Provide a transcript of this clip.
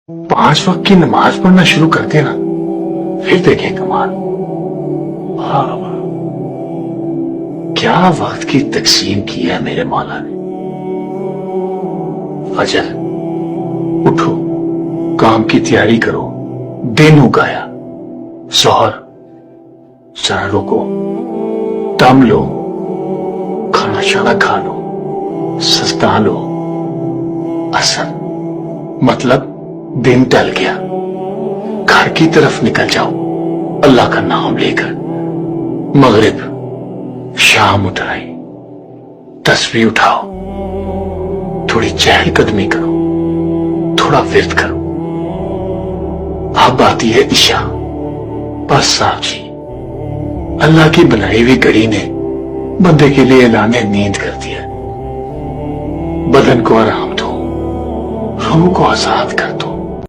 5 वक्त की नमाज पढ़ना शुरू करते ना, फिर देखें कमाल। वाह वाह, क्या वक्त की तकसीम की है मेरे मौला ने। अजल उठो, काम की तैयारी करो, दिन उगाया। जोहर जरा रुको, दम लो, खाना शाना खा लो, सस्ता लो। असर मतलब दिन टल गया, घर की तरफ निकल जाओ अल्लाह का नाम लेकर। मगरिब शाम उठ आई, तस्बीह उठाओ, थोड़ी चहलकदमी करो, थोड़ा विर्द करो। अब आती है इशा। बस साहब जी, अल्लाह की बनाई हुई घड़ी ने बंदे के लिए ऐलाने नींद कर दिया। बदन को आराम दो, रूह को आजाद कर दो।